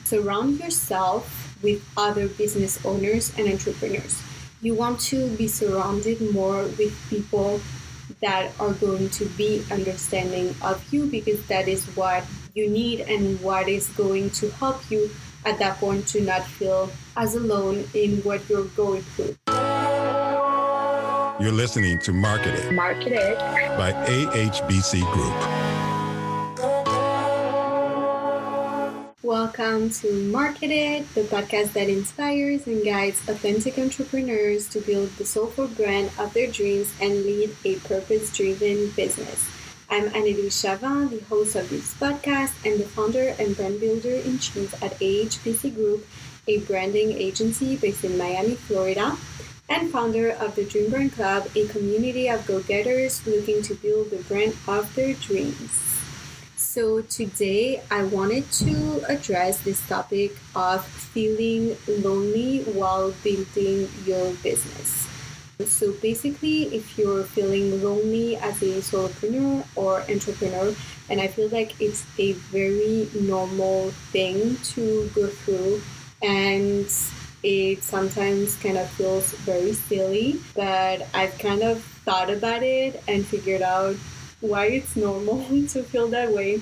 Surround yourself with other business owners and entrepreneurs. You want to be surrounded more with people that are going to be understanding of you, because that is what you need and what is going to help you at that point to not feel as alone in what you're going through. You're listening to Marketed by AHBC Group. Welcome to Marketed, the podcast that inspires and guides authentic entrepreneurs to build the soulful brand of their dreams and lead a purpose-driven business. I'm Anne-Héloïse, the host of this podcast and the founder and brand builder in chief at AHBC Group, a branding agency based in Miami, Florida, and founder of the Dream Brand Club, a community of go-getters looking to build the brand of their dreams. So today I wanted to address this topic of feeling lonely while building your business. So basically, if you're feeling lonely as a solopreneur or entrepreneur, and I feel like it's a very normal thing to go through, and it sometimes kind of feels very silly, but I've kind of thought about it and figured out why it's normal to feel that way,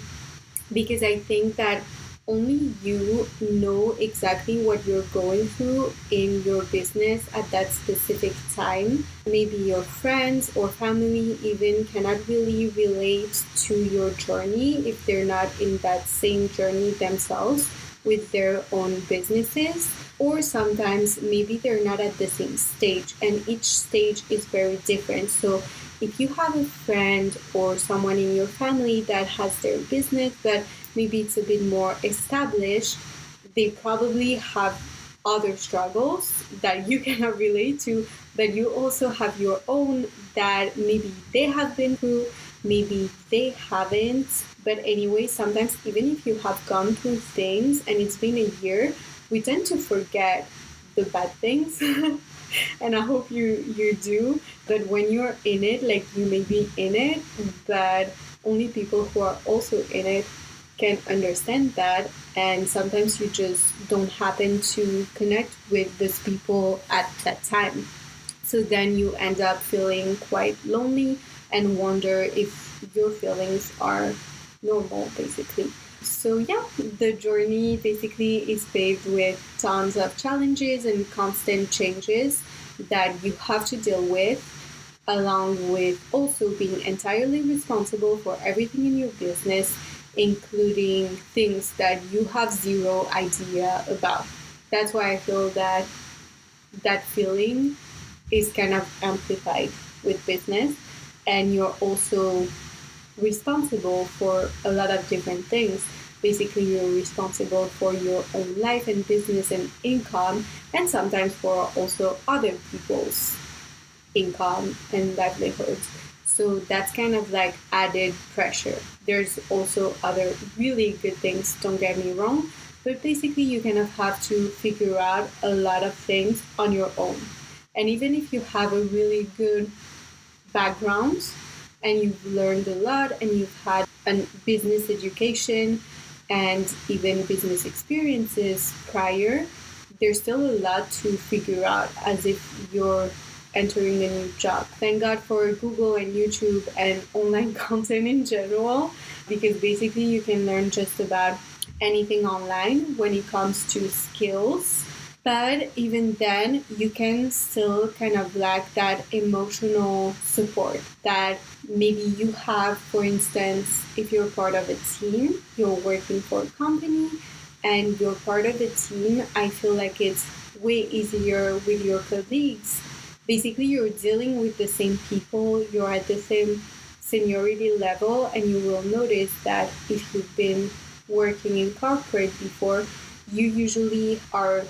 because I think that only you know exactly what you're going through in your business at that specific time. Maybe your friends or family even cannot really relate to your journey if they're not in that same journey themselves with their own businesses, or sometimes maybe they're not at the same stage, and each stage is very different. So if you have a friend or someone in your family that has their business, but maybe it's a bit more established, they probably have other struggles that you cannot relate to, but you also have your own that maybe they have been through, maybe they haven't. But anyway, sometimes even if you have gone through things and it's been a year, we tend to forget the bad things. And I hope you do. But when you're in it, like you may be in it, but only people who are also in it can understand that. And sometimes you just don't happen to connect with those people at that time. So then you end up feeling quite lonely and wonder if your feelings are normal, basically. So yeah, the journey basically is paved with tons of challenges and constant changes that you have to deal with, along with also being entirely responsible for everything in your business, including things that you have zero idea about. That's why I feel that that feeling is kind of amplified with business, and you're also responsible for a lot of different things. Basically, you're responsible for your own life and business and income, and sometimes for also other people's income and livelihoods. So that's kind of like added pressure. There's also other really good things, don't get me wrong, but basically you kind of have to figure out a lot of things on your own. And even if you have a really good background and you've learned a lot and you've had a business education and even business experiences prior, there's still a lot to figure out as if you're entering a new job. Thank God for Google and YouTube and online content in general, because basically you can learn just about anything online when it comes to skills. But even then, you can still kind of lack that emotional support that maybe you have. For instance, if you're part of a team, you're working for a company and you're part of the team, I feel like it's way easier with your colleagues. Basically, you're dealing with the same people, you're at the same seniority level, and you will notice that if you've been working in corporate before, you usually are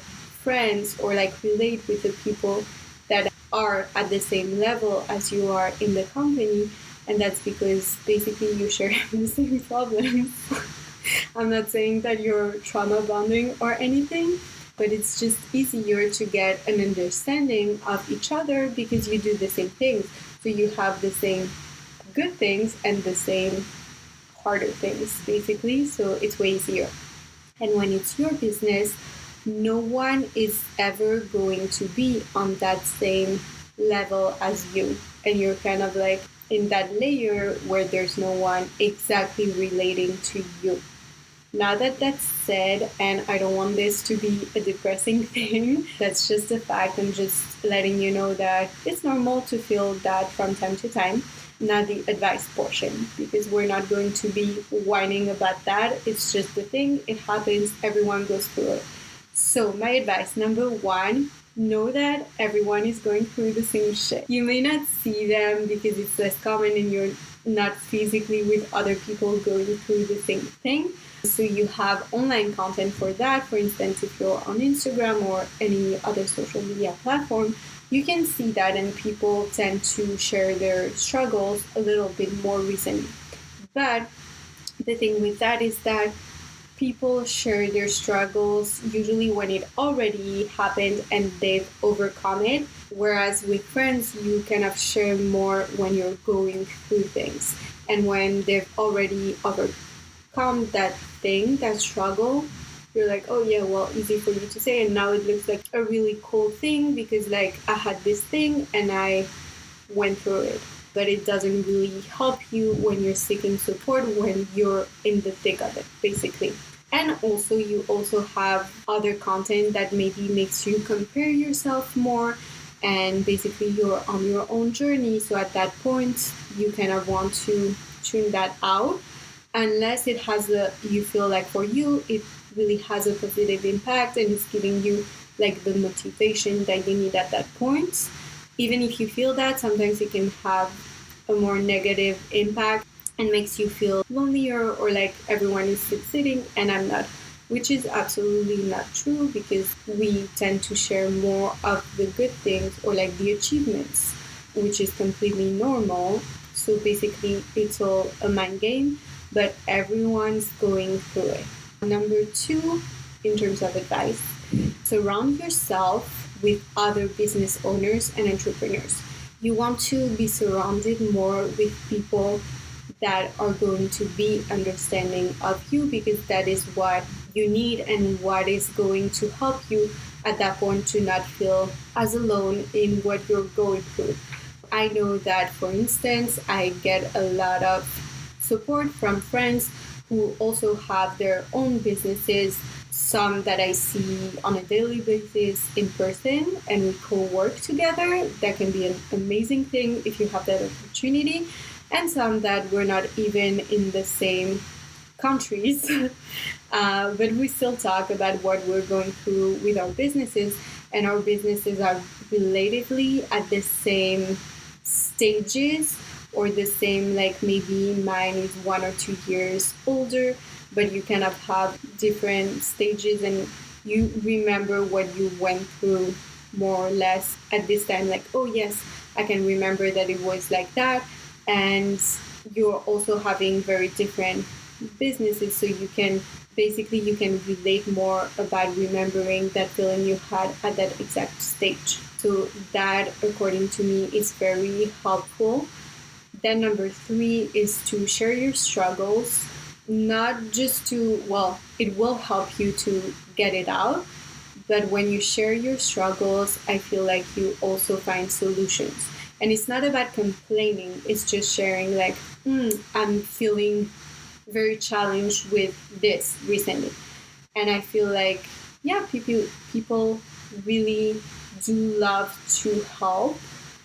friends or like relate with the people that are at the same level as you are in the company, and that's because basically you share the same problems. I'm not saying that you're trauma bonding or anything, but it's just easier to get an understanding of each other because you do the same things. So you have the same good things and the same harder things, basically. So it's way easier. And when it's your business, no one is ever going to be on that same level as you. And you're kind of like in that layer where there's no one exactly relating to you. Now that that's said, and I don't want this to be a depressing thing, that's just a fact. I'm just letting you know that it's normal to feel that from time to time. Now the advice portion, because we're not going to be whining about that. It's just the thing. It happens. Everyone goes through it. So my advice, number one, know that everyone is going through the same shit. You may not see them because it's less common and you're not physically with other people going through the same thing. So you have online content for that. For instance, if you're on Instagram or any other social media platform, you can see that, and people tend to share their struggles a little bit more recently. But the thing with that is that people share their struggles usually when it already happened and they've overcome it. Whereas with friends, you kind of share more when you're going through things. And when they've already overcome that thing, that struggle, you're like, oh yeah, well, easy for you to say. And now it looks like a really cool thing because like I had this thing and I went through it. But it doesn't really help you when you're seeking support, when you're in the thick of it, basically. And also, you also have other content that maybe makes you compare yourself more, and basically you're on your own journey. So at that point, you kind of want to tune that out, unless it has you feel like for you, it really has a positive impact and it's giving you like the motivation that you need at that point. Even if you feel that, sometimes it can have a more negative impact and makes you feel lonelier or like everyone is succeeding and I'm not, which is absolutely not true because we tend to share more of the good things or like the achievements, which is completely normal. So basically it's all a mind game, but everyone's going through it. Number two, in terms of advice, surround yourself with other business owners and entrepreneurs. You want to be surrounded more with people that are going to be understanding of you because that is what you need and what is going to help you at that point to not feel as alone in what you're going through. I know that, for instance, I get a lot of support from friends who also have their own businesses, some that I see on a daily basis in person and we co-work together. That can be an amazing thing if you have that opportunity. And some that we're not even in the same countries, but we still talk about what we're going through with our businesses, and our businesses are relatively at the same stages or the same, like maybe mine is 1 or 2 years older, but you kind of have different stages and you remember what you went through more or less at this time, like, oh yes, I can remember that it was like that. And you're also having very different businesses, so you can relate more about remembering that feeling you had at that exact stage. So that, according to me, is very helpful. Then number three is to share your struggles, not just to, well, it will help you to get it out, but when you share your struggles, I feel like you also find solutions. And it's not about complaining, it's just sharing like, I'm feeling very challenged with this recently. And I feel like, yeah, people really do love to help,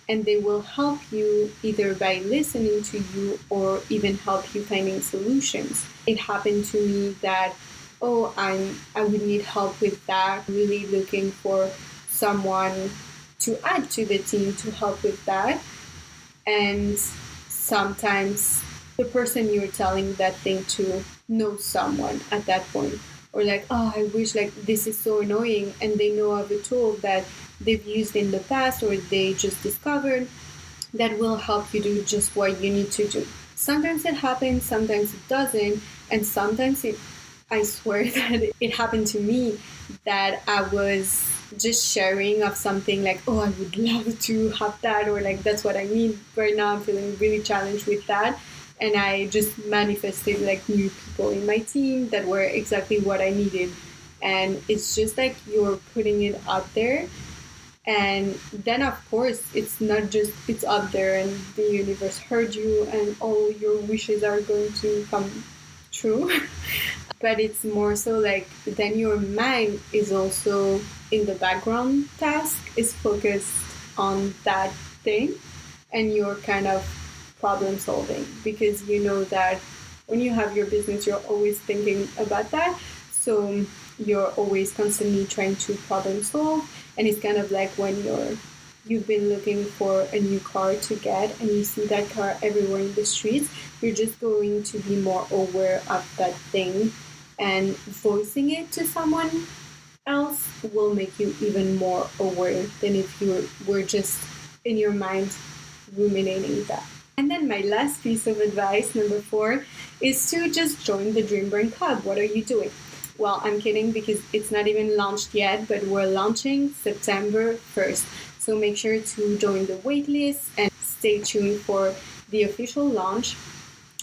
and they will help you either by listening to you or even help you finding solutions. It happened to me that, I would need help with that, really looking for someone to add to the team to help with that. And sometimes the person you're telling that thing to knows someone at that point, or like, oh, I wish, like, this is so annoying, and they know of a tool that they've used in the past or they just discovered that will help you do just what you need to do. Sometimes it happens, sometimes it doesn't, and sometimes I swear that it happened to me that I was just sharing of something like, oh, I would love to have that, or like, that's what I need right now. I'm feeling really challenged with that. and I just manifested like new people in my team that were exactly what I needed. And it's just like you're putting it out there, and then of course it's not just it's up there and the universe heard you and all your wishes are going to come true. But it's more so like then your mind is also in the background task, is focused on that thing, and you're kind of problem solving, because you know that when you have your business you're always thinking about that, so you're always constantly trying to problem solve. And it's kind of like when you've been looking for a new car to get and you see that car everywhere in the streets, you're just going to be more aware of that thing, and voicing it to someone else will make you even more aware than if you were just in your mind ruminating that. And then my last piece of advice, number 4, is to just join the Dream Brain Club. What are you doing? Well, I'm kidding, because it's not even launched yet, but we're launching September 1st. So make sure to join the waitlist and stay tuned for the official launch.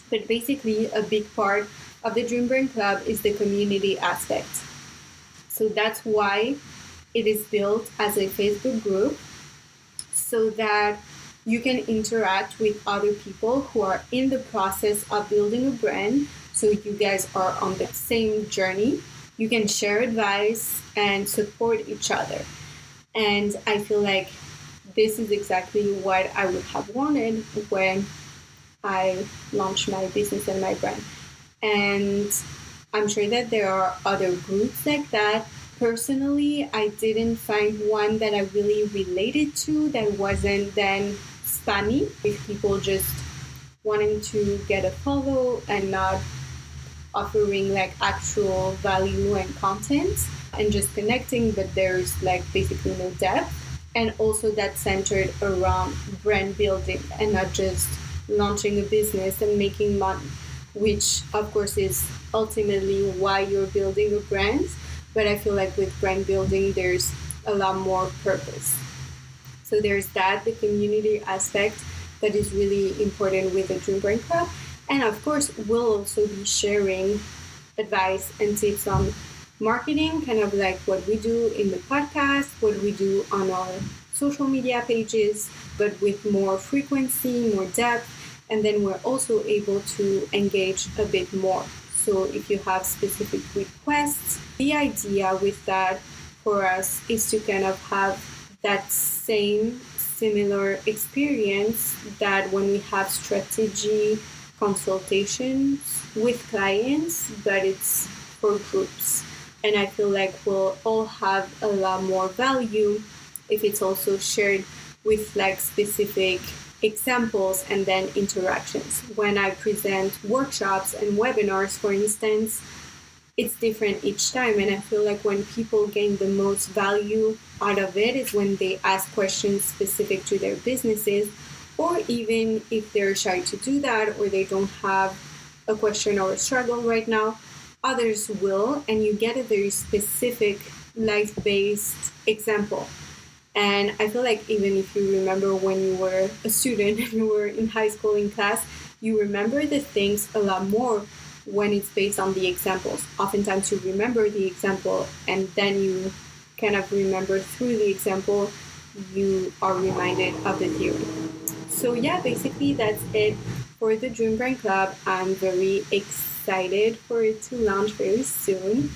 But basically, a big part of the Dream Brain Club is the community aspect. So that's why it is built as a Facebook group, so that you can interact with other people who are in the process of building a brand. So you guys are on the same journey. You can share advice and support each other. And I feel like this is exactly what I would have wanted when I launched my business and my brand. And I'm sure that there are other groups like that. Personally, I didn't find one that I really related to that wasn't then spammy, with people just wanting to get a follow and not offering like actual value and content, and just connecting, but there's like basically no depth. And also that's centered around brand building and not just launching a business and making money, which of course is ultimately why you're building a brand. But I feel like with brand building, there's a lot more purpose. So there's that, the community aspect that is really important with the Dream Brain Club. And of course, we'll also be sharing advice and tips on marketing, kind of like what we do in the podcast, what we do on our social media pages, but with more frequency, more depth. And then we're also able to engage a bit more. So if you have specific requests, the idea with that for us is to kind of have that same similar experience that when we have strategy consultations with clients, but it's for groups. And I feel like we'll all have a lot more value if it's also shared with like specific examples and then interactions. When I present workshops and webinars, for instance, it's different each time. And I feel like when people gain the most value out of it is when they ask questions specific to their businesses, or even if they're shy to do that or they don't have a question or a struggle right now, others will, and you get a very specific life-based example. And I feel like even if you remember when you were a student and you were in high school in class, you remember the things a lot more when it's based on the examples. Oftentimes you remember the example and then you kind of remember through the example, you are reminded of the theory. So yeah, basically that's it for the Dream Brain Club. I'm very excited for it to launch very soon.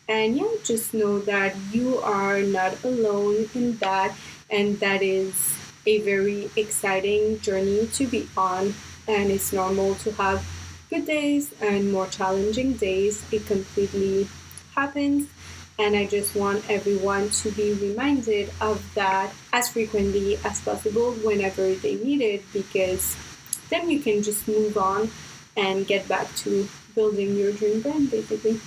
And yeah, just know that you are not alone in that, and that is a very exciting journey to be on. And it's normal to have good days and more challenging days. It completely happens. And I just want everyone to be reminded of that as frequently as possible whenever they need it, because then you can just move on and get back to building your dream brand, basically.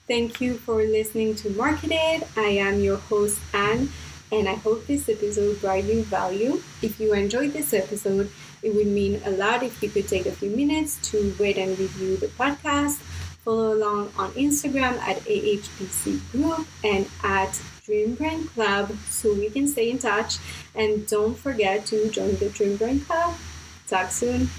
Thank you for listening to Market It. I am your host, Anne, and I hope this episode brought you value. If you enjoyed this episode, it would mean a lot if you could take a few minutes to rate and review the podcast. Follow along on Instagram at AHBC Group and at Dream Brain Club so we can stay in touch. And don't forget to join the Dream Brain Club. Talk soon.